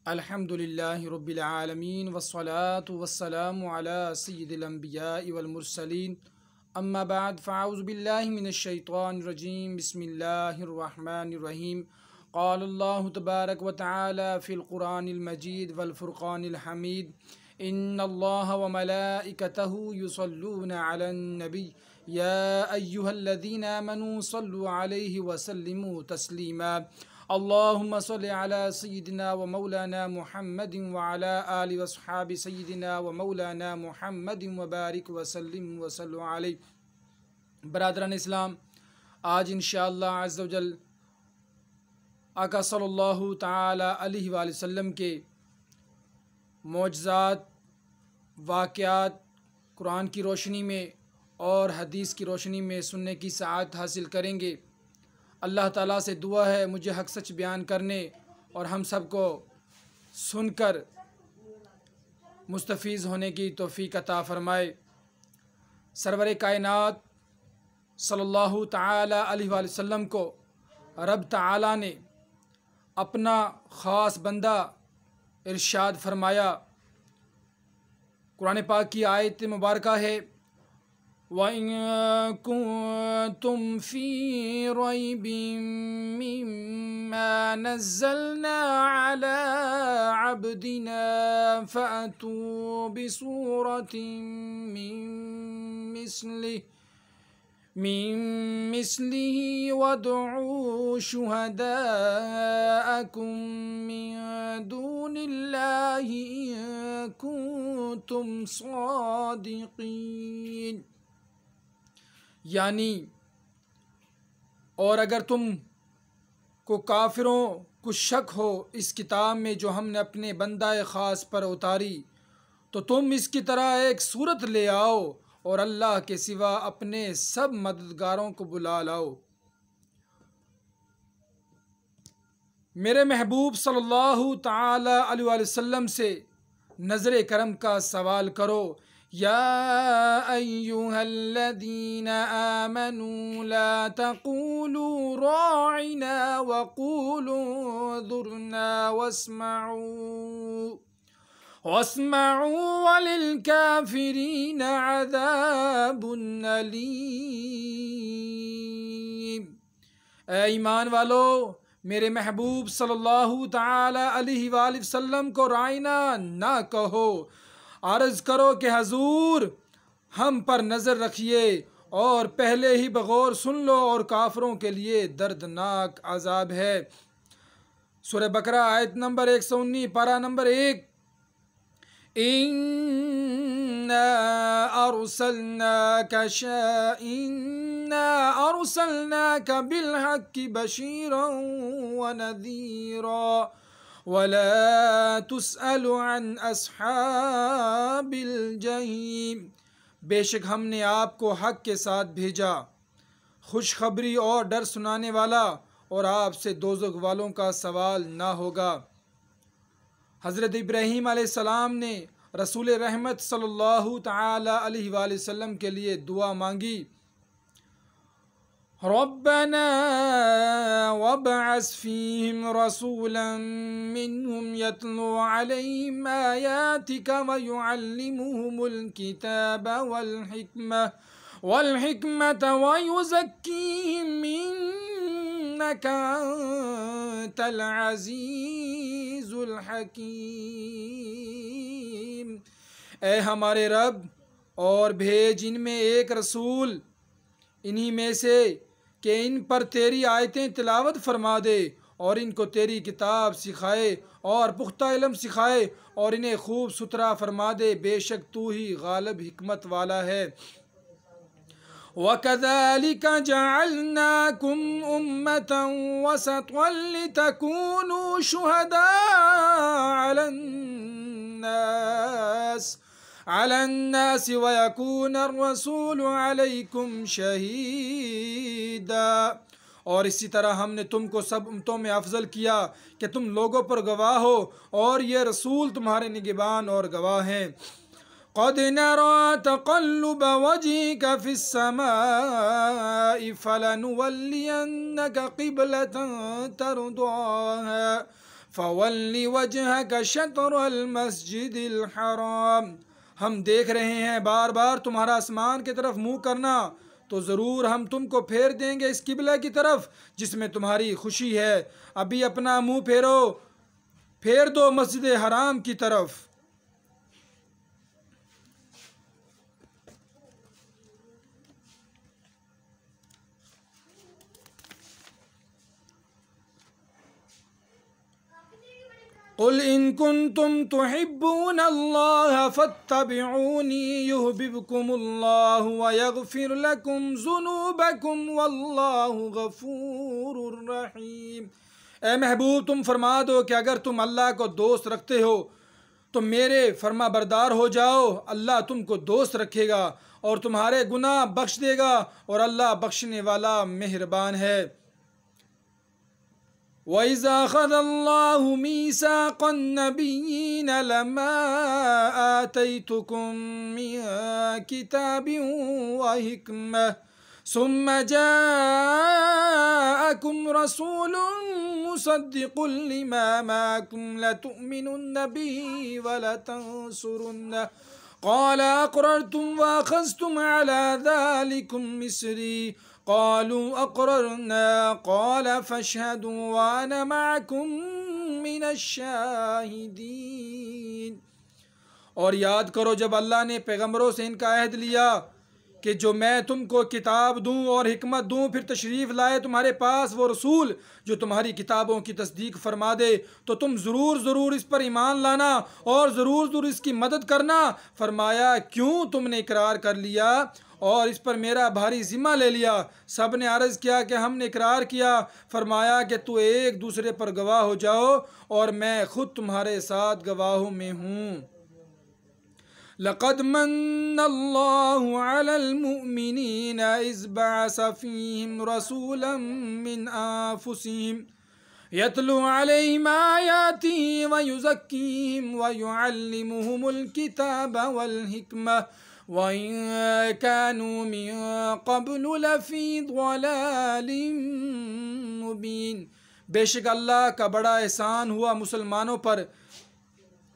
अल्हम्दुलिल्लाहि रब्बिल आलमीन वस्सलातु वस्सलामु अला सय्यिदिल अंबियाइ वल मुरसलीन अम्मा बाद फ़अऊज़ु बिल्लाहि मिनश शैतानिर रजीम बिस्मिल्लाहिर रहमानिर रहीम क़ालल्लाहु तबारक व तआला फ़िल क़ुरानिल मजीद वल फ़ुरक़ानिल हमीद इन्नल्लाहा व मलाइकतहु युसल्लूना अलन नबी या अय्युहल्लज़ीना आमनू सल्लु अलैहि व सल्लिमू तस्लीमा अल्लाहुम्मा सल्लि अला सय्यिदिना व मौलाना मुहम्मदिन व अला आलि व अस्हाबि सय्यिदिना व मौलाना मुहम्मदिन व बारिक व सल्लिम व सल्लु अलैहि। बरादरान इस्लाम, आज इंशाअल्लाह अज़्ज़ा व जल आका सल्लल्लाहु ताला अलैहि वसल्लम के मौजज़ात वाक़यात कुरान की रोशनी में और हदीस की रोशनी में सुनने की सआदत हासिल करेंगे। अल्लाह ताला से दुआ है मुझे हक़ सच बयान करने और हम सब को सुनकर मुस्तफ़ीज़ होने की तौफ़ीक़ अता फ़रमाए। सरवर कायनात सल्लल्लाहु ताला अलैहि वसल्लम को रब ताला ने अपना ख़ास बंदा इरशाद फरमाया। कुरान पाक की आयत मुबारका है, वइन कुन्तुम फ़ी रैबिम मिम्मा नज़्ज़लना अला अब्दिना फ़अतू बिसूरतिन मिन मिस्लिही वदऊ शुहदाअकुम मिन दूनिल्लाहि इन कुन्तुम सादिक़ीन। यानी, और अगर तुम को काफिरों को शक हो इस किताब में जो हमने अपने बंदा ख़ास पर उतारी, तो तुम इसकी तरह एक सूरत ले आओ और अल्लाह के सिवा अपने सब मददगारों को बुला लाओ। मेरे महबूब सल्लल्लाहु ताला अलैहि वसल्लम से नज़र करम का सवाल करो। या अय्युहल्लज़ीना आमनू ला तक़ूलू राइना वक़ूलू ज़ुरना वस्मऊ वलिल काफ़िरीना अज़ाबुन अलीम। ऐ ईमान वालो, मेरे महबूब सल्लल्लाहु ताला अलैहि वसल्लम को राइना ना कहो, अर्ज़ करो कि हजूर हम पर नज़र रखिए और पहले ही बगौर सुन लो और काफिरों के लिए दर्दनाक अजाब है। सूरह बकरा आयत नंबर 119 पारा नंबर 1। इन्ना अरसलनाका बिलहक्कि बशीरन व नज़ीरा वला तुसअलु अन अस्हाबिल जहीम। बेशक हमने आपको हक़ के साथ भेजा, खुशखबरी और डर सुनाने वाला, और आपसे दोज़ख वालों का सवाल ना होगा। हज़रत इब्राहीम अलैहिस्सलाम ने रसूल रहमत सल्लल्लाहु ताला अलैहि वसल्लम के लिए दुआ मांगी, रब्बना वब्अस फ़ीहिम रसूलन मिन्हुम यत्लू अलैहिम आयातिका व युअल्लिमुहुमुल किताब वल हिकमत व युज़क्कीहिम इन्नका अंतल अज़ीज़ुल हकीम। ऐ हमारे रब, और भेज इनमें एक रसूल इन्हीं में से कि इन पर तेरी आयतें तिलावत फरमा दे और इनको तेरी किताब सिखाए और पुख्ता इल्म सिखाए और इन्हें खूब सुथरा फरमा दे। बेशक तू ही गालिब हिकमत वाला है। वकज़ालिक जअलनाकुम उम्मतन वसतन लितकूनू शुहदाअ अलन्नास व यकून अर्रसूलु अलैकुम शहीदा। और इसी तरह हमने तुमको सब उम्मतों में अफजल किया कि तुम लोगों पर गवाह हो, और ये रसूल तुम्हारे निगहबान और गवाह हैं। क़द नरा तक़ल्लुब वजहिक फ़िस्समाइ फलनुवल्लियन्नका क़िबलतन तरदाहा फ़वल्लि वजहक शत्रल मस्जिदिल हराम। हम देख रहे हैं बार बार तुम्हारा आसमान की तरफ मुँह करना, तो ज़रूर हम तुमको फेर देंगे इस किबला की तरफ जिसमें तुम्हारी खुशी है। अभी अपना मुँह फेर दो मस्जिद हराम की तरफ। कुल इन कुन्तुम तुहिब्बून अल्लाह फत्तबिऊनी युहबिबकुमुल्लाहु व यगफिर लकुम ज़ुनूबकुम वल्लाहु गफूरुर रहीम। ए महबूब, तुम फरमा दो कि अगर तुम अल्लाह को दोस्त रखते हो तो मेरे फरमा बरदार हो जाओ, अल्लाह तुमको दोस्त रखेगा और तुम्हारे गुनाह बख्श देगा और अल्लाह बख्शने वाला मेहरबान है। वइज़ा अख़ज़ल्लाहु मीसाक़न नबिय्यीन लमा आतैतुकुम मिन किताबिन व हिकमह सुम्मा जाअकुम रसूलुन मुसद्दिक़ुन लिमा माअकुम लतुअ्मिनुन्न बिही व लतंसुरुन्नह क़ाल अक़ररतुम व अख़ज़्तुम अला ज़ालिकुम मिस्री क़ालू अक़ररना क़ाल फ़अशहदू व अना मअकुम मिनश्शाहिदीन। और याद करो जब अल्लाह ने पैगम्बरों से इनका अहद लिया कि जो मैं तुमको किताब दूं और हिकमत दूं, फिर तशरीफ़ लाए तुम्हारे पास वो रसूल जो तुम्हारी किताबों की तस्दीक फरमा दे, तो तुम ज़रूर इस पर ईमान लाना और ज़रूर इसकी मदद करना। फरमाया क्यों तुमने इकरार कर लिया और इस पर मेरा भारी ज़िम्मा ले लिया। सब ने अर्ज़ किया कि हमने इकरार किया। फरमाया कि तू एक दूसरे पर गवाह हो जाओ और मैं ख़ुद तुम्हारे साथ गवाहों में हूँ। लक़द मन्नल्लाहु अलल मुअ्मिनीना इज़ बअस फ़ीहिम रसूलन मिन अनफ़ुसिहिम यतलू अलैहिम आयातिही व युज़क्कीहिम व युअल्लिमुहुमुल किताब वल हिकमह व इन कानू मिन क़ब्लु लफ़ी ज़लालिम मुबीन। बेशक अल्लाह का बड़ा एहसान हुआ मुसलमानों पर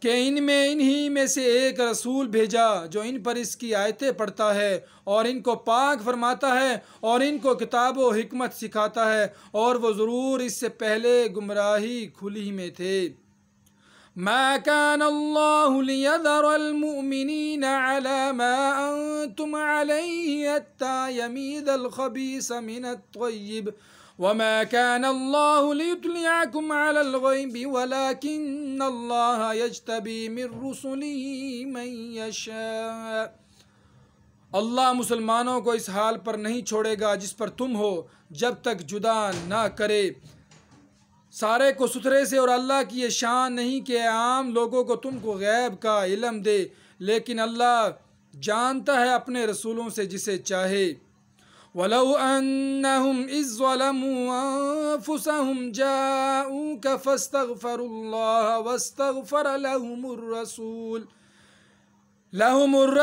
कि इन्हीं में से एक रसूल भेजा जो इन पर इसकी आयतें पढ़ता है और इनको पाक फरमाता है और इनको किताब व हिकमत सिखाता है, और वो ज़रूर इससे पहले गुमराही खुली में थे। मा कान अल्लाहु लियज़रल मुअ्मिनीना अला मा अंतुम अलैहि हत्ता यमीज़ल ख़बीस मिनत तय्यिब वमा कान अल्लाहु लियुत्लिअकुम अलल ग़ैबि वलाकिन्नल्लाह यज्तबी मिन रुसुलिही मन यशा। अल्लाह मुसलमानों को इस हाल पर नहीं छोड़ेगा जिस पर तुम हो, जब तक जुदा ना करे सारे को सुथरे से। और अल्लाह की ये शान नहीं कि आम लोगों को तुमको गैब का इल्म दे, लेकिन अल्लाह जानता है अपने रसूलों से जिसे चाहे। वलौ अन्नहुम इज़ ज़लमू अन्फुसहुम जाऊका फस्तग़फ़रुल्लाह वस्तग़फ़र लहुमुर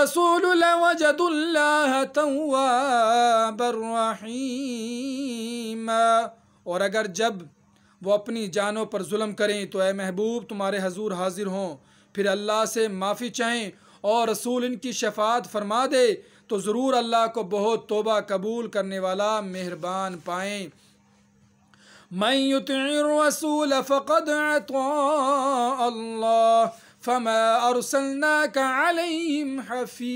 रसूल लवजदुल्लाह तव्वाबर रहीमा। और अगर जब वो अपनी जानों पर जुल्म करें तो ए महबूब तुम्हारे हजूर हाजिर हों, फिर अल्लाह से माफ़ी चाहें और रसूल इनकी शफ़ाअत फरमा दे, तो ज़रूर अल्लाह को बहुत तौबा कबूल करने वाला मेहरबान पाएँ। मन युतिइर रसूल फ़क़द अता अल्लाह फ़मा अरसलनाका अलैहिम हफ़ीज़ा।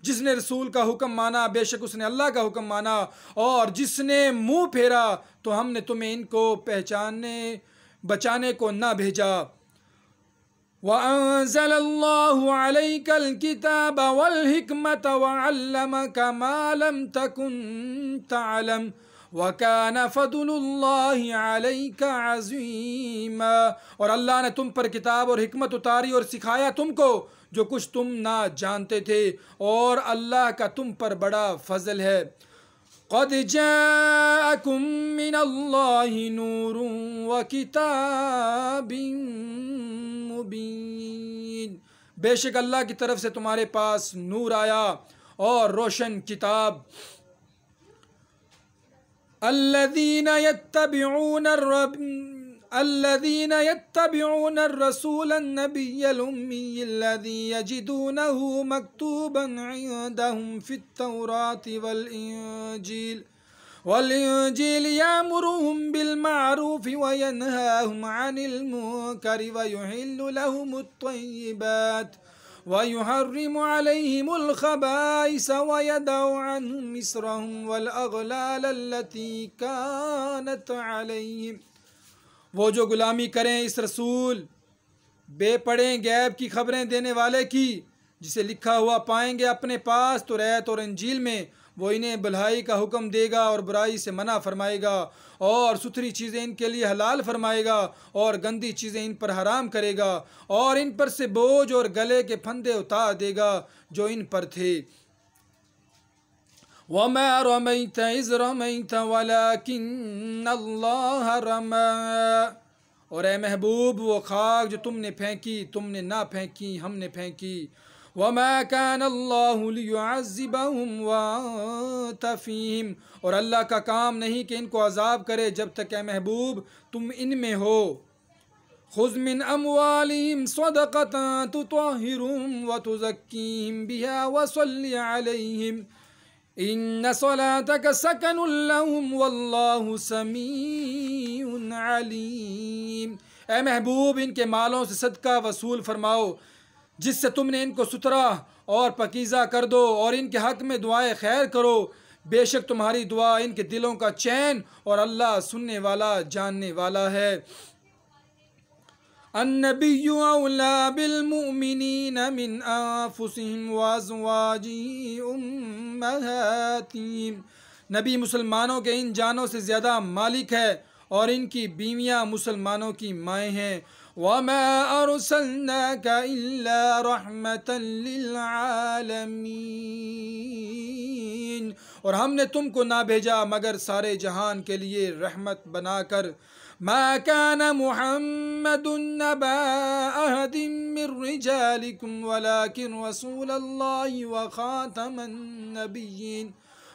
जिसने रसूल का हुक्म माना बेशक उसने अल्लाह का हुक्म माना, और जिसने मुँह फेरा तो हमने तुम्हें इनको बचाने को ना भेजा। वअंज़लल्लाहु अलैकल किताब वल हिकमत वअल्लमक मा लम तकुन तअलम वकान फ़ज़लुल्लाहि अलैका अज़ीमा। और अल्लाह ने तुम पर किताब और हिकमत उतारी और सिखाया तुमको जो कुछ तुम ना जानते थे, और अल्लाह का तुम पर बड़ा फजल है। क़द जाअकुम मिनल्लाहि नूरुन व किताबिन मुबीन। बेशक अल्लाह की तरफ से तुम्हारे पास नूर आया और रोशन किताब। अल्लज़ीना यत्तबिऊन अर्रसूल अन्नबिय्यल उम्मी अल्लज़ी यजिदूनहु मक्तूबन इंदहुम फित तौराति वल इंजील यामुरुहुम बिल मारूफि व यनहाहुम अनिल मुनकरि व युहिल्लु लहुमुत तय्यिबात व युहर्रिमु अलैहिमुल खबाइस व यदउ अन्हुम इस्रहुम वल अगलाल अल्लती कानत अलैहिम। वो जो गुलामी करें इस रसूल बेपड़े गैब की खबरें देने वाले की, जिसे लिखा हुआ पाएंगे अपने पास तौरात और इंजील में, वो इन्हें भलाई का हुक्म देगा और बुराई से मना फरमाएगा, और सुथरी चीज़ें इनके लिए हलाल फरमाएगा और गंदी चीज़ें इन पर हराम करेगा, और इन पर से बोझ और गले के फंदे उतार देगा जो इन पर थे। वमा रमैत इज़ रमैत वलाकिन्नल्लाह रमा। और ए महबूब वो खाक जो तुमने फेंकी, तुमने ना फेंकी, हमने फेंकी। वमा कानल्लाहु लियुअज़्ज़िबहुम व अंत फ़ीहिम। और अल्लाह का काम नहीं कि इनको अज़ाब करे जब तक ए महबूब तुम इनमें हो। खुज़ मिन अम्वालिहिम सदक़तन तुत्तहिरुहुम व तुज़क्कीहिम बिहा व सल्लि अलैहिम इन्न सलातक सकनुल लहुम वल्लाहु समीउन अलीम। ए महबूब इनके मालों से सदका वसूल फरमाओ जिससे तुमने इनको सुथरा और पकीज़ा कर दो, और इनके हक़ में दुआए खैर करो। बेशक तुम्हारी दुआ इनके दिलों का चैन, और अल्लाह सुनने वाला जानने वाला है। अन्नबिय्यु औला बिल मुमिनीन मिन अनफुसिहिम व अज़वाजिही उम्महातिहिम। नबी मुसलमानों के इन जानों से ज़्यादा मालिक है, और इनकी बीवियाँ मुसलमानों की माएँ हैं। वमा अरसलनाका इल्ला रहमतन लिल आलमीन। और हमने तुमको ना भेजा मगर सारे जहान के लिए रहमत बनाकर। मा कान मुहम्मदुन नबा अहदिम मिर रिजालिकुम वलाकिन रसूलल्लाहि व खातमन नबिय्यीन।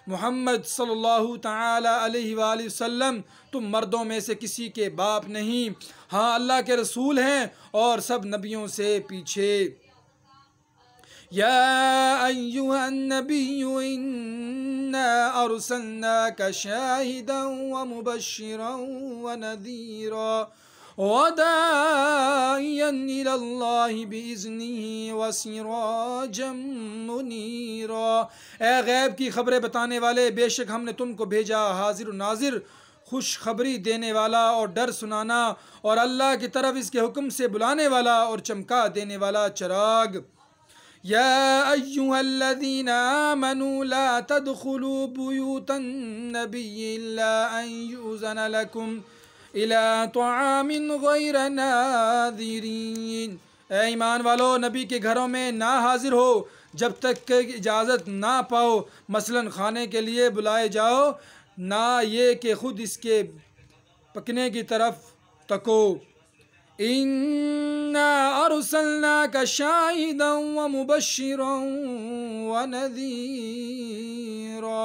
मुहम्मद सल्लल्लाहु ताला अलैहि वसल्लम तुम मर्दों में से किसी के बाप नहीं, हाँ अल्लाह के रसूल हैं और सब नबियों से पीछे। या अय्युहन नबिय्यु इन्ना अरसलनाका शाहिदन व मुबश्शिरन व नज़ीरा व दाइयन इलल्लाहि बिइज़्निही व सिराजम मुनीरा। ए गैब की खबरें बताने वाले, बेशक हमने तुमको भेजा हाजिर नाजिर, खुशखबरी देने वाला और डर सुनाना, और अल्लाह की तरफ इसके हुक्म से बुलाने वाला और चमका देने वाला चिराग। या अय्युहल्लज़ीना आमनू ला तदखुलू बुयूतन नबिय्यि इल्ला अन युज़न लकुम इला तआमिन गैर नाज़िरीन। ए ईमान वालो, नबी के घरों में ना हाजिर हो जब तक कि इजाज़त ना पाओ, मसलन खाने के लिए बुलाए जाओ, ना ये कि खुद इसके पकने की तरफ तको। इन्ना अरसलनाका शाहिदन व मुबश्शिरन व नज़ीरा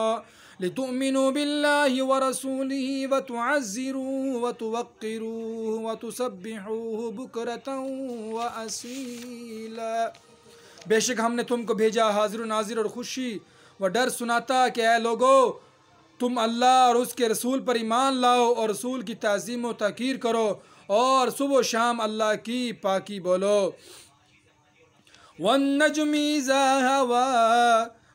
लितुमिनु बिल्लाहि व रसूलिही व तुअज़्ज़िरूहु व तुवक्किरूहु व तुसब्बिहूहु बुक्रतन व असीला। बेशक हमने तुमको भेजा हाजिर नाजिर और खुशी व डर सुनाता कि ऐ लोगो, तुम अल्लाह और उसके रसूल पर ईमान लाओ और रसूल की ताज़ीम व तक़ीर करो, और सुबह शाम अल्लाह की पाकी बोलो। वन्नज्मि इज़ा हवा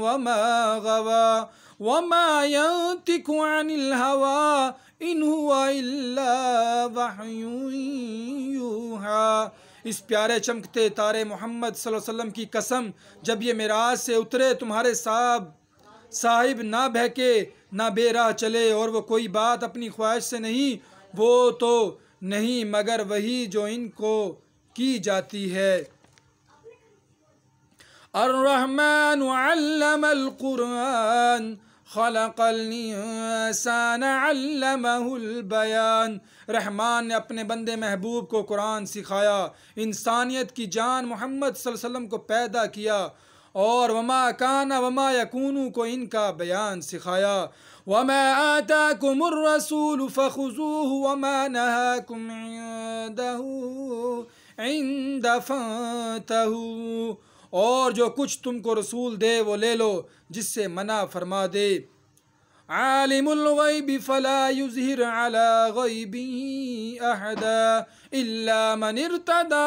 वमा गवा वमा यंतिकु अनिल हवा इन हुवा इल्ला वह्युन यूहा। इस प्यारे चमकते तारे मोहम्मद सल्लल्लाहु अलैहि वसल्लम की कसम, जब ये मेराज से उतरे तुम्हारे साहिब ना बहके ना बेराह चले, और वो कोई बात अपनी ख्वाहिश से नहीं, वो तो नहीं मगर वही जो इनको की जाती है। अर्रहमान अल्लमल कुरान खलक़ल इंसान अल्लमहुल बयान। रहमान ने अपने बंदे महबूब को कुरान सिखाया, इंसानियत की जान मोहम्मद सल्लल्लाहु अलैहि वसल्लम को पैदा किया, और वमा काना वमा यकूनु को इनका बयान सिखाया। वमा आताकुमुर रसूल फखुज़ूहु वमा नहाकुम इंद फंतहू, और जो कुछ तुमको रसूल दे वो ले लो, जिससे मना फरमा दे। आलिमुल गैबि फला युज़हिर अला गैबिही अहदा इल्ला मन इर्तदा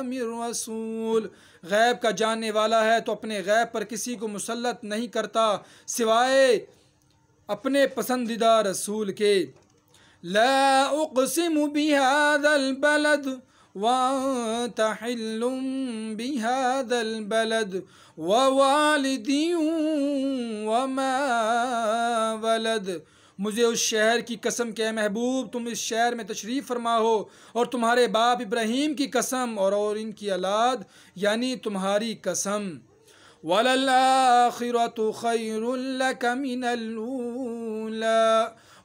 मिर रसूल, गैब का जानने वाला है तो अपने गैब पर किसी को मुसल्लत नहीं करता सिवाय अपने पसंदीदा रसूल के। ला उक़सिमु बिहाज़ल बलद व अंत हिल्लुम बिहाज़ल बलद व वालिदिन व मा वलद, मुझे उस शहर की कसम के महबूब तुम इस शहर में तशरीफ़ फरमा हो, और तुम्हारे बाप इब्राहीम की कसम और इनकी औलाद यानी तुम्हारी कसम। वलल आखिरतु खैरुल लक मिनल ऊला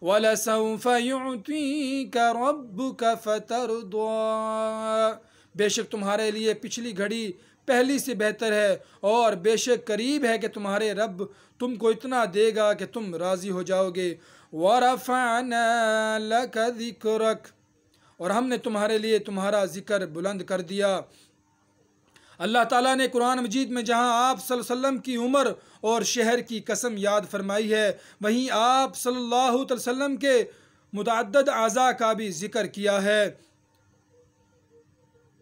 वलसौफ युअतीका रब्बुका फतरदा, बेशक तुम्हारे लिए पिछली घड़ी पहली से बेहतर है, और बेशक करीब है कि तुम्हारे रब तुमको इतना देगा कि तुम राज़ी हो जाओगे। वरफ़अना लक ज़िक्रक, और हमने तुम्हारे लिए तुम्हारा ज़िक्र बुलंद कर दिया। अल्लाह ताला ने कुरान मजीद में जहाँ आप सल्लल्लाहु अलैहि वसल्लम की उम्र और शहर की कसम याद फरमाई है, वहीं आप सल्लल्लाहु अलैहि वसल्लम के मुतअद्दिद आज़ा का भी ज़िक्र किया है।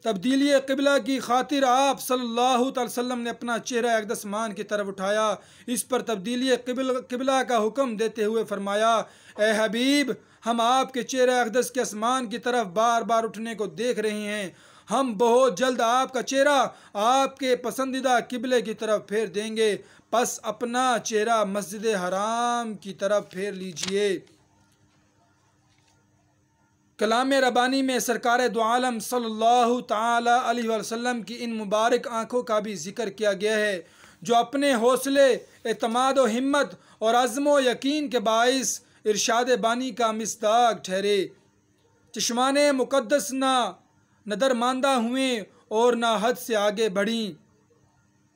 तब्दीली क़िबला की खातिर आप सल्लल्लाहु अलैहि वसल्लम ने अपना चेहरा अक़दस मान की तरफ उठाया। इस पर तब्दीली क़िबला का हुक्म देते हुए फरमाया, ए हबीब, हम आपके चेहरा अक़दस के आसमान की तरफ बार बार उठने को देख रहे हैं। हम बहुत जल्द आपका चेहरा आपके पसंदीदा क़िबले की तरफ फेर देंगे, बस अपना चेहरा मस्जिद हराम की तरफ फेर लीजिए। कलाम रबानी में सरकार दो आलम सल्लल्लाहु ताला अलैहि वसल्लम की इन मुबारक आँखों का भी जिक्र किया गया है, जो अपने हौसले, एतमाद व हिम्मत और अज़्म व यकीन के बाइस इरशाद बानी का मिस्दाक ठहरे। चश्माने मुक़द्दस ना नदरमांदा हुए और ना हद से आगे बढ़ी।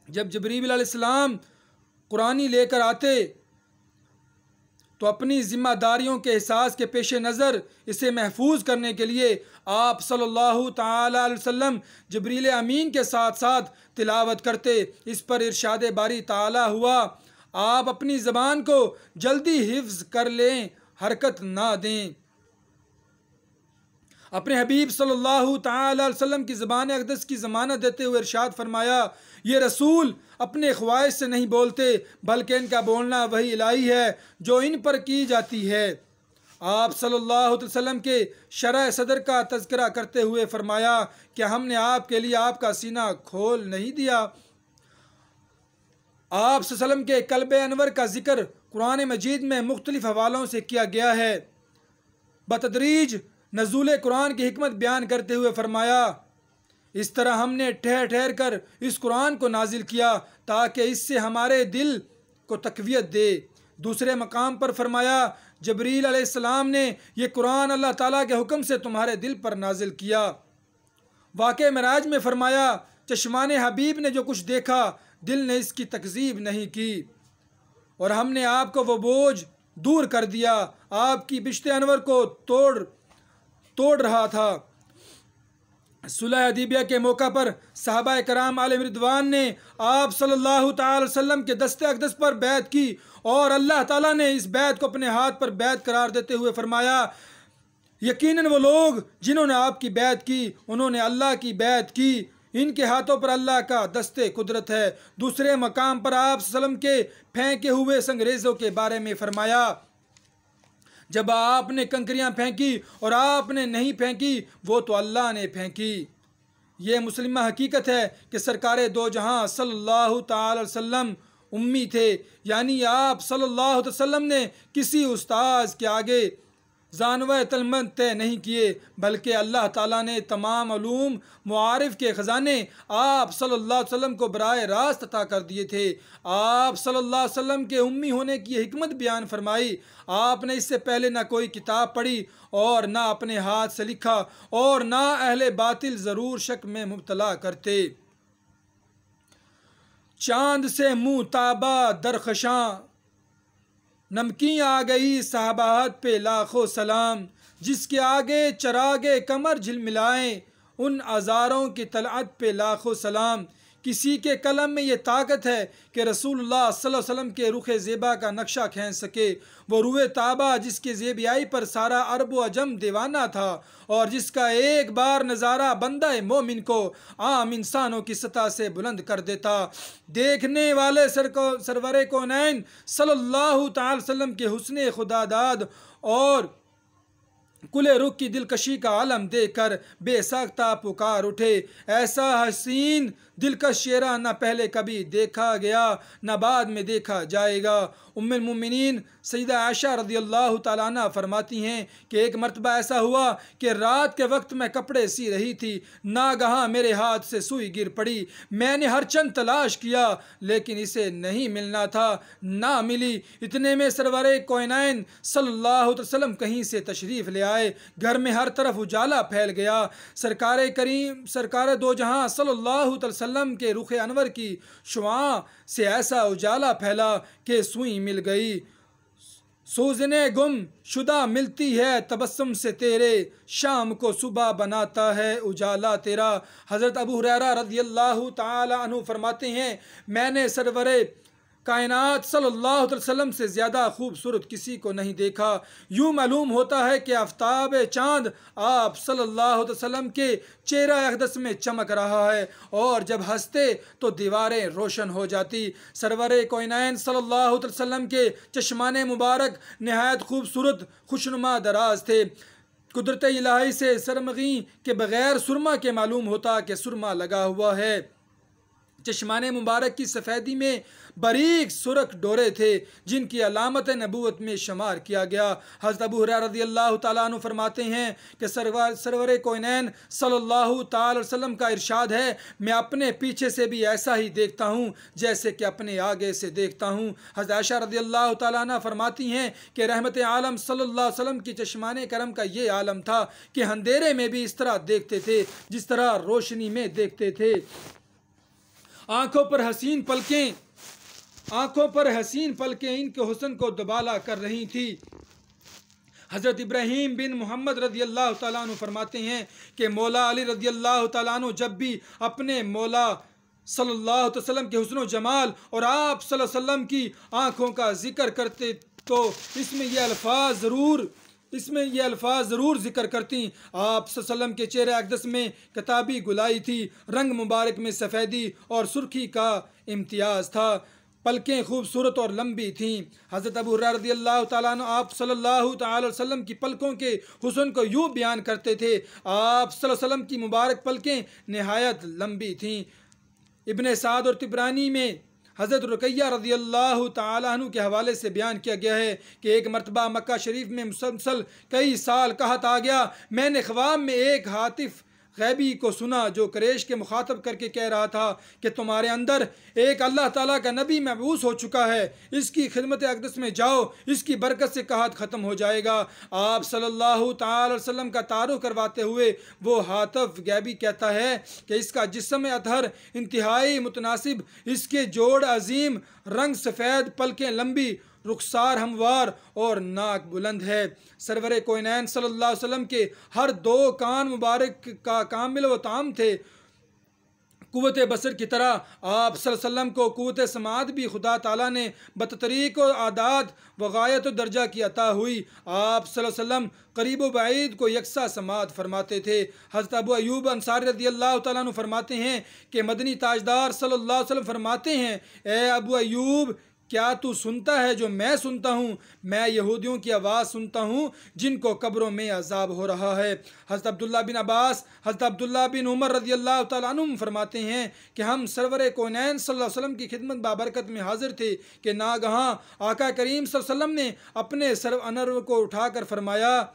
जब जबरील अलैहिस्सलाम कुरानी लेकर आते तो अपनी ज़िम्मेदारियों के एहसास के पेश नज़र इसे महफूज करने के लिए आप सल्लल्लाहु ताला अलैहि वसल्लम जबरील अमीन के साथ साथ तिलावत करते। इस पर इरशाद बारी ताला हुआ, आप अपनी ज़बान को जल्दी हिफ्ज़ कर लें, हरकत ना दें। अपने हबीब सल्लल्लाहु ताला अलैहि वसल्लम की ज़बान अक़दस की ज़मानत देते हुए इरशाद फरमाया, ये रसूल अपने ख्वाहिश से नहीं बोलते, बल्कि इनका बोलना वही इलाही है जो इन पर की जाती है। आप सल्लल्लाहु अलैहि वसल्लम के शरह सदर का तज़किरा करते हुए फरमाया कि हमने आपके लिए आपका सीना खोल नहीं दिया। आप सल्लल्लाहु अलैहि वसल्लम के कल्ब अनवर का जिक्र कुरान मजीद में मुख्तलिफ हवालों से किया गया है। बतदरीज नज़ूल कुरान की हिकमत बयान करते हुए फरमाया, इस तरह हमने ठहर ठहर कर इस कुरान को नाजिल किया ताकि इससे हमारे दिल को तक़वियत दे। दूसरे मकाम पर फरमाया, जबरील अलैहिस्सलाम ने यह कुरान अल्लाह ताला के हुक्म से तुम्हारे दिल पर नाजिल किया। वाक़े मेराज में फरमाया, चश्माने हबीब ने जो कुछ देखा दिल ने इसकी तकज़ीब नहीं की, और हमने आपको वो बोझ दूर कर दिया। आपकी बिश्ते अनवर को तोड़ रहा था। सुलह हदीबिया के मौका पर सहाबा कराम आले रिदवान ने आप सल्लल्लाहु ताला अलैहि वसल्लम के दस्ते अक़दस पर बैत की, और अल्लाह ताला ने इस बैत को अपने हाथ पर बैत करार देते हुए फरमाया, यकीनन वो लोग जिन्होंने आपकी बैत की उन्होंने अल्लाह की बैत की, इनके हाथों पर अल्लाह का दस्ते कुदरत है। दूसरे मकाम पर आप सल्लम के फेंके हुए संगरेज़ों के बारे में फरमाया, जब आपने कंकरियां फेंकी और आपने नहीं फेंकी, वो तो अल्लाह ने फेंकी। ये मुस्लिमा हकीकत है कि सरकार दो जहां सल्लल्लाहु ताला अलैहि वसल्लम उम्मी थे, यानी आप सल्लल्लाहु अलैहि वसल्लम ने किसी उस्ताद के आगे जानवा तलमंद तय नहीं किए, बल्कि अल्लाह ताला ने तमाम उलूम मुआरिफ के ख़जाने आप सल्लल्लाहु अलैहि वसल्लम को बराए रास्त अता कर दिए थे। आप सल्लल्लाहु अलैहि वसल्लम के उम्मी होने की हिकमत बयान फरमाई। आपने इससे पहले ना कोई किताब पढ़ी और ना अपने हाथ से लिखा, और ना अहले बातिल ज़रूर शक में मुब्तला करते। चांद से मुँह ताबा दरखशां, नमकी आ गई साहबाहत पे लाखों सलाम। जिसके आगे चरागे कमर झिलमिलाएं, उन अज़ारों की तलअत पे लाखों सलाम। किसी के कलम में ये ताकत है कि रसूलुल्लाह सल्लल्लाहु अलैहि वसल्लम के रुख ज़ेबा का नक्शा खींच सके। वो रुए ताबा जिसके ज़ेबियाई पर सारा अरब व अजम दीवाना था, और जिसका एक बार नज़ारा बंदा मोमिन को आम इंसानों की सतह से बुलंद कर देता। देखने वाले सरवरे कौनैन सल्लल्लाहु तआला वसल्लम के हुस्ने खुदादाद और कुले रुख की दिलकशी का आलम देकर बेसाख्ता पुकार उठे, ऐसा हसीन दिलकश चेहरा न पहले कभी देखा गया न बाद में देखा जाएगा। उम्मुल मोमिनीन सैयदा आयशा रज़ियल्लाहु ताला अन्हा फरमाती हैं कि एक मरतबा ऐसा हुआ कि रात के वक्त मैं कपड़े सी रही थी, नागहां मेरे हाथ से सुई गिर पड़ी। मैंने हर चंद तलाश किया लेकिन इसे नहीं मिलना था, ना मिली। इतने में सरवरे कोइनैन सल्लल्लाहु अलैहि वसल्लम कहीं से तशरीफ़ ले आए। घर में हर तरफ उजाला फैल गया। सरकार करीम सरकार दो जहां सल्लल्लाहु अलैहि वसल्लम के रुख अनवर की शुआं से ऐसा उजाला फैला कि सुई मिल गई। सूजने गुम शुदा मिलती है तबस्सुम से तेरे, शाम को सुबह बनाता है उजाला तेरा। हज़रत अबू हुरैरा रज़ियल्लाहु ताला अन्हु फरमाते हैं, मैंने सरवरे कायनात सल्लल्लाहु अलैहि वसल्लम से ज़्यादा खूबसूरत किसी को नहीं देखा। यूँ मालूम होता है कि आफ्ताब चाँद आप सल्लल्लाहु अलैहि वसल्लम के चेहरा अक़दस में चमक रहा है, और जब हंसते तो दीवारें रोशन हो जाती। सरवरे कोइनैन सल्लल्लाहु अलैहि वसल्लम के चश्माने मुबारक नहायत खूबसूरत खुशनुमा दराज थे। कुदरत इलाही से सरमगी के बग़ैर सुरमा के मालूम होता कि सुरमा लगा हुआ है। चश्माने मुबारक की सफ़ेदी में बारीक सुरख डोरे थे जिनकी अलामत नबूवत में शुमार किया गया। हज़रत अबू हुरैरा रज़ियल्लाहु ताला अन्हु फरमाते हैं कि सरवरे कोइनैन सल्लल्लाहु ताला अलैहि वसल्लम का इरशाद है, मैं अपने पीछे से भी ऐसा ही देखता हूँ जैसे कि अपने आगे से देखता हूँ। हज़रत आयशा रज़ियल्लाहु ताला अन्हा फरमाती हैं कि रहमत आलम सल्लल्लाहु अलैहि वसल्लम की चश्माने करम का ये आलम था कि अंधेरे में भी इस तरह देखते थे जिस तरह रोशनी में देखते थे। आँखों पर हसीन पलकें इनके हुस्न को दुबाला कर रही थी। हज़रत इब्राहीम बिन मोहम्मद रज़ियल्लाहु ताला अन्हु फरमाते हैं कि मौला अली रज़ियल्लाहु ताला अन्हु जब भी अपने मौला सल्लल्लाहु अलैहि वसल्लम के हुस्न जमाल और आप सल्लल्लाहु अलैहि वसल्लम की आँखों का जिक्र करते तो इसमें ये अल्फाज ज़रूर जिक्र करती। आप सल्लम के चेहरे अक़दस में किताबी गुलाई थी, रंग मुबारक में सफ़ेदी और सुर्खी का इम्तियाज़ था, पलकें खूबसूरत और लंबी थीं। हज़रत अबू हुरैरा रज़ियल्लाहु ताला अन्हु आप सल्लल्लाहु ताला अलैहि वसल्लम की पलकों के हुस्न को यूँ बयान करते थे, आप सल्लल्लाहु अलैहि वसल्लम की मुबारक पलकें नहायत लंबी थीं। इब्ने साद और तिबरानी में हज़रत रुक़ैया रज़ियल्लाहु ताला अन्हु के हवाले से बयान किया गया है कि एक मरतबा मक्का शरीफ में मुसलसल कई साल कहत आ गया, मैंने ख्वाब में एक हातिफ गैबी को सुना जो कुरैश के मुखातब करके कह रहा था कि तुम्हारे अंदर एक अल्लाह ताला का नबी मबऊस हो चुका है, इसकी खिदमत अक़दस में जाओ, इसकी बरकत से कहत ख़त्म हो जाएगा। आप सल्लल्लाहु ताला अलैहि वसल्लम का तारुफ करवाते हुए वो हातिफ गैबी कहता है कि इसका जिस्म अतहर इंतहाई मुतनासिब, इसके जोड़ अजीम, रंग सफ़ेद, पलकें लंबी, रुखसार हमवार और नाक बुलंद है। सरवरे कोइनैन सल्लल्लाहु अलैहि वसल्लम के हर दो कान मुबारक का कामिल व ताम थे। कुव्वत बसर की तरह आप सल्लल्लाहु अलैहि वसल्लम को कुव्वत समात भी खुदा ताला ने बतरीक़ व आदात व गायत दर्जा की अता हुई। आप सल्लल्लाहु अलैहि वसल्लम करीब व बाईद को यकसा समात फरमाते थे। हज़रत अबू अयूब अंसारी रज़ियल्लाहु ताला अन्हु फरमाते हैं कि मदनी ताजदार सल्लल्लाहु अलैहि वसल्लम फरमाते हैं, ए अबू अयूब, क्या तू सुनता है जो मैं सुनता हूँ? मैं यहूदियों की आवाज़ सुनता हूँ जिनको कब्रों में अजाब हो रहा है। हज़रत अब्दुल्ला बिन अब्बास, हज़रत अब्दुल्ला बिन उमर रज़ियल्लाहु ताला अन्हुम फरमाते हैं कि हम सरवरे कौनैन सल्लल्लाहु अलैहि वसल्लम की खिदमत बाबरकत में हाजिर थे कि नागहां आका करीम सल्लल्लाहु अलैहि वसल्लम ने अपने सर्व अनर को उठाकर फरमाया,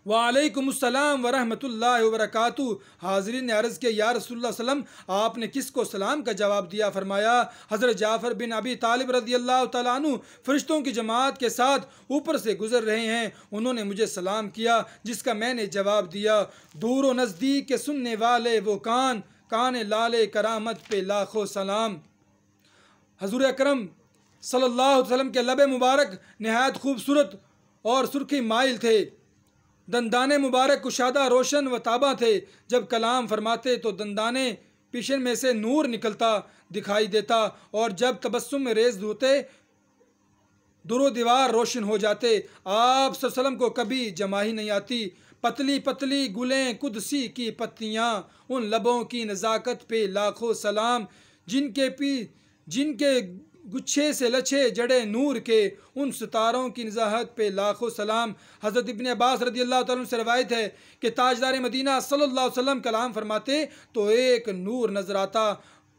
वालेकुमुस्सलाम व रहमतुल्लाहि व बरकातुहू। हाज़रीन ने अर्ज़ किया, या रसूलुल्लाह सल्लम, आपने किसको सलाम का जवाब दिया? फरमाया, हज़रत जाफ़र बिन अबी तालिब रज़ियल्लाहु ताला अन्हु फ़रिश्तों की जमात के साथ ऊपर से गुज़र रहे हैं, उन्होंने मुझे सलाम किया जिसका मैंने जवाब दिया। दूर व नज़दीक के सुनने वाले वो कान कान लाले करामत पे लाखों सलाम। हजूर अकरम सल्लल्लाहु अलैहि वसल्लम के लब मुबारक नहायत खूबसूरत और सुर्खी माइल थे। दंदाने मुबारक कुशादा रोशन व ताबा थे। जब कलाम फरमाते तो दंदाने पीछे में से नूर निकलता दिखाई देता, और जब तबस्सुम में रेज होते दुरो दीवार रोशन हो जाते। आप सल्लम को कभी जमाही नहीं आती। पतली पतली गुलें कुदसी की पत्तियाँ, उन लबों की नज़ाकत पे लाखों सलाम। जिनके गुच्छे से लच्छे जड़े नूर के, उन सितारों की नज़ाहत पे लाखों सलाम। हज़रत इब्न अब्बास रज़ियल्लाहु तआला अन्हु से रवायत है कि ताजदार मदीना सल्लल्लाहु अलैहि वसल्लम कलाम फरमाते तो एक नूर नजर आता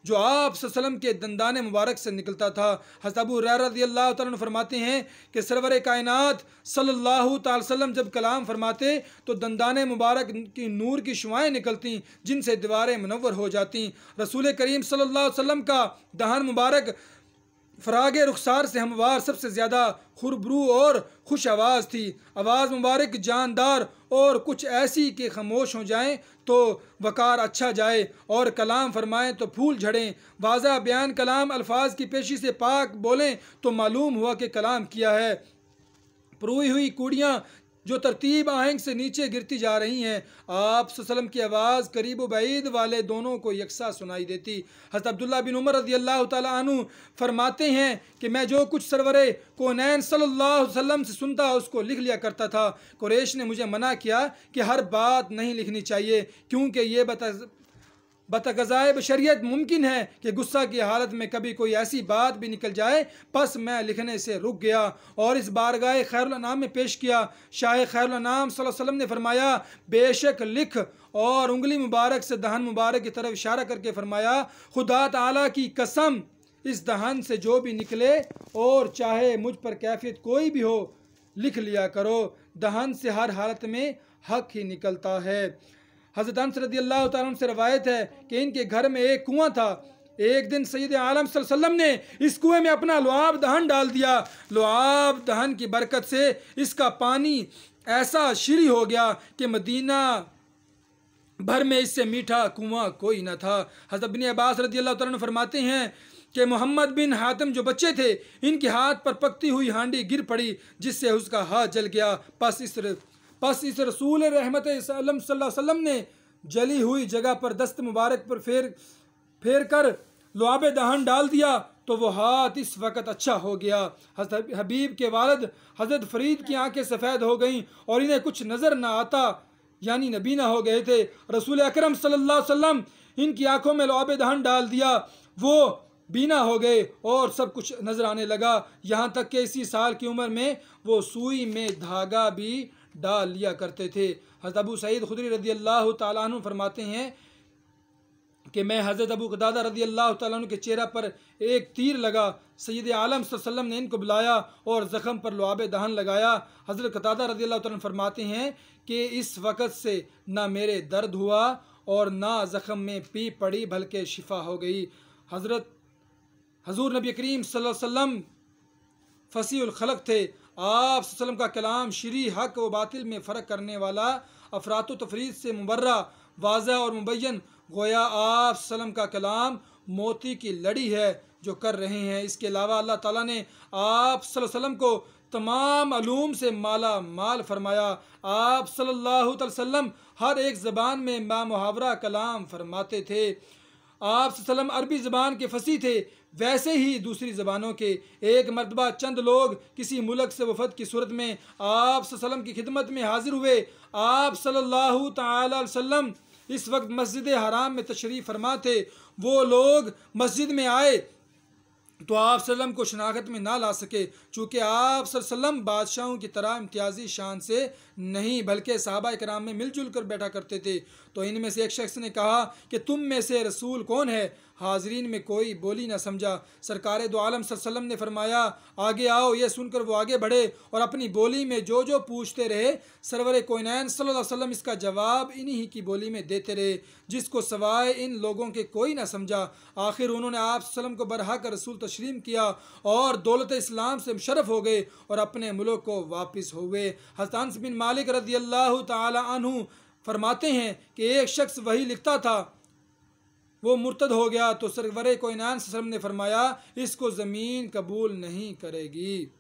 जो आप सल्लम के दंदाने मुबारक से निकलता था। हज़रत अबू हुरैरा रज़ियल्लाहु तआला अन्हु फरमाते हैं कि सरवर कायनात सल्लल्लाहु अलैहि वसल्लम जब कलाम फरमाते तो दंदाने मुबारक की नूर की शुआएँ निकलती जिनसे दीवारें मुनव्वर हो जाती। रसूल करीम सल्लल्लाहु अलैहि वसल्लम का दहन मुबारक फ़रागे रुखसार से हमवार सबसे ज़्यादा खुरबरू और खुश आवाज़ थी। आवाज़ मुबारक जानदार और कुछ ऐसी कि खामोश हो जाएं तो वकार अच्छा जाए और कलाम फरमाएं तो फूल झड़ें। वाज़ा बयान कलाम अल्फाज की पेशी से पाक बोलें तो मालूम हुआ कि कलाम किया है। परोई हुई कूड़ियाँ जो तरतीब आहंग से नीचे गिरती जा रही हैं, आप सल्लम की आवाज़ करीब बैद वाले दोनों को यकसा सुनाई देती। हज़रत अब्दुल्ला बिन उमर रज़ियल्लाहु ताला अन्हु फरमाते हैं कि मैं जो कुछ सरवरे कौनैन सल्लल्लाहु अलैहि वसल्लम से सुनता उसको लिख लिया करता था। कुरैश ने मुझे मना किया कि हर बात नहीं लिखनी चाहिए, क्योंकि ये बतगज़ाए बशरियत मुमकिन है कि गुस्सा की हालत में कभी कोई ऐसी बात भी निकल जाए। बस मैं लिखने से रुक गया और इस बारगाह खैरुल अनाम में पेश किया। शाह खैरुल अनाम सल्लल्लाहु अलैहि वसल्लम ने फरमाया, बेशक लिख, और उंगली मुबारक से दहन मुबारक की तरफ इशारा करके फरमाया, खुदा ताला की कसम, इस दहन से जो भी निकले और चाहे मुझ पर कैफियत कोई भी हो, लिख लिया करो। दहन से हर हालत में हक ही निकलता है। हज़रत अनस रज़ियल्लाहु तआला अन्हु से रवायत है कि इनके घर में एक कुआं था। एक दिन सैयद आलम सल्लल्लाहु अलैहि वसल्लम ने इस कुएं में अपना लुआब दहन डाल दिया। लुआब दहन की बरकत से इसका पानी ऐसा शीरी हो गया कि मदीना भर में इससे मीठा कुआं कोई न था। हज़रत इब्न अब्बास रज़ियल्लाहु तआला अन्हु फरमाते हैं कि मोहम्मद बिन हातिम जो बच्चे थे, इनके हाथ पर पकती हुई हांडी गिर पड़ी जिससे उसका हाथ जल गया। पस इस रसूल रहमत सल्लल्लाहु अलैहि वसल्लम ने जली हुई जगह पर दस्त मुबारक पर फेर कर लुआब दहन डाल दिया तो वो हाथ इस वक्त अच्छा हो गया। हज़रत हबीब के वालिद हज़रत फरीद की आंखें सफ़ेद हो गईं और इन्हें कुछ नज़र न आता, यानी नबीना हो गए थे। रसूल अकरम सल्लल्लाहु अलैहि वसल्लम इनकी आंखों में लुआब दहन डाल दिया, वो बीना हो गए और सब कुछ नजर आने लगा। यहाँ तक कि इसी साल की उम्र में वो सुई में धागा भी डाल लिया करते थे। हज़रत अबू सईद खुदरी रज़ियल्लाहु ताला अन्हु फरमाते हैं कि मैं हज़रत अबू क़तादा रज़ियल्लाहु ताला अन्हु के चेहरा पर एक तीर लगा। सैयद आलम सल्लल्लाहु अलैहि वसल्लम ने इनको बुलाया और ज़ख़म पर लुआब दहन लगाया। हज़रत क़तादा रज़ियल्लाहु ताला अन्हु फरमाते हैं कि इस वक़्त से ना मेरे दर्द हुआ और ना ज़ख़म में पी पड़ी, बल्कि शिफा हो गई। हज़ूर नबी करीम सल्लल्लाहु अलैहि वसल्लम फसीहुल खलक थे। आप सल्लम का कलाम शरी हक व बातिल में फ़र्क करने वाला, अफरात तफरीद से मुबर्रा, वाज़ह और मुबय्यन, गोया आप सल्लम का कलाम मोती की लड़ी है जो कर रहे हैं। इसके अलावा अल्लाह ताला ने आप सल्लम को तमाम अलूम से माला माल फरमाया। आप सल्लल्लाहु अलैहि वसल्लम हर एक ज़बान में मुहावरा कलाम फरमाते थे। आप सल्लम अरबी ज़बान के फसी थे, वैसे ही दूसरी ज़बानों के। एक मरतबा चंद लोग किसी मुल्क से वफद की सूरत में आप सल्लम की खिदमत में हाजिर हुए। आप सल्लल्लाहु ताला अलैहि वसल्लम इस वक्त मस्जिद हराम में तशरीफ़ फरमा थे। वो लोग मस्जिद में आए तो आप सल्लम को शनाख्त में ना ला सके, चूँकि आप सल्लम बादशाहों की तरह इम्तियाज़ी शान से नहीं बल्कि सहाबा कराम में मिलजुल कर बैठा करते थे। तो इनमें से एक शख्स ने कहा कि तुम में से रसूल कौन है? हाजरीन में कोई बोली ना समझा। सरकार दो आलम सल्लम ने फरमाया, आगे आओ। ये सुनकर वो आगे बढ़े और अपनी बोली में जो जो पूछते रहे, सरवर कोनैन सल्लल्लाहु अलैहि वसल्लम इसका जवाब इन्हीं की बोली में देते रहे, जिसको सवाए इन लोगों के कोई ना समझा। आखिर उन्होंने आप सल्लम को बरहक रसूल तस्लीम किया और दौलत इस्लाम से मुशर्रफ हो गए और अपने मुल्क को वापस हुए। हज़रत अनस बिन मालिक रज़ियल्लाहु ताला अन्हु फरमाते हैं कि एक शख्स वही लिखता था वो मुर्तद हो गया तो सरवरे कोइनान सल्लल्लाहु अलैहि वसल्लम ने फरमाया इसको ज़मीन कबूल नहीं करेगी।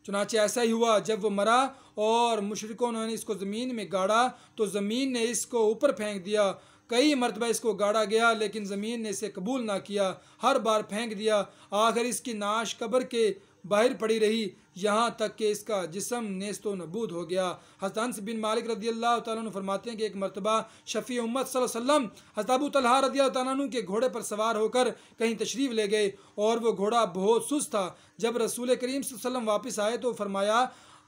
चुनाचे ऐसा ही हुआ, जब वो मरा और मुशरिकों ने इसको ज़मीन में गाड़ा तो ज़मीन ने इसको ऊपर फेंक दिया। कई मरतबा इसको गाड़ा गया लेकिन ज़मीन ने इसे कबूल ना किया, हर बार फेंक दिया। आखिर इसकी नाश कब्र के बाहर पड़ी रही, यहाँ तक कि इसका जिस्म नेस्तो नबूद हो गया। हज़रत अनस बिन मालिक रज़ी अल्लाह तआला अन्हु फरमाते हैं कि एक मरतबा शफ़ी उम्मत सल्लल्लाहु अलैहि वसल्लम हज़रत अबू तलहा रज़ी अल्लाह तआला अन्हु के घोड़े पर सवार होकर कहीं तशरीफ़ ले गए और वो घोड़ा बहुत सुस्त था। जब रसूल करीम सल्लल्लाहु अलैहि वसल्लम वापस आए तो फरमाया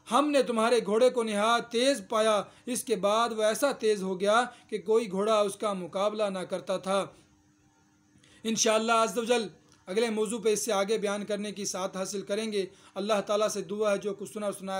हमने तुम्हारे घोड़े को निहायत तेज़ पाया। इसके बाद वह ऐसा तेज़ हो गया कि कोई घोड़ा उसका मुकाबला ना करता था। इंशाअल्लाह अज़्ज़ व जल अगले मौजू पे इससे आगे बयान करने की साथ हासिल करेंगे। अल्लाह ताला से दुआ है जो कुछ सुना सुनाया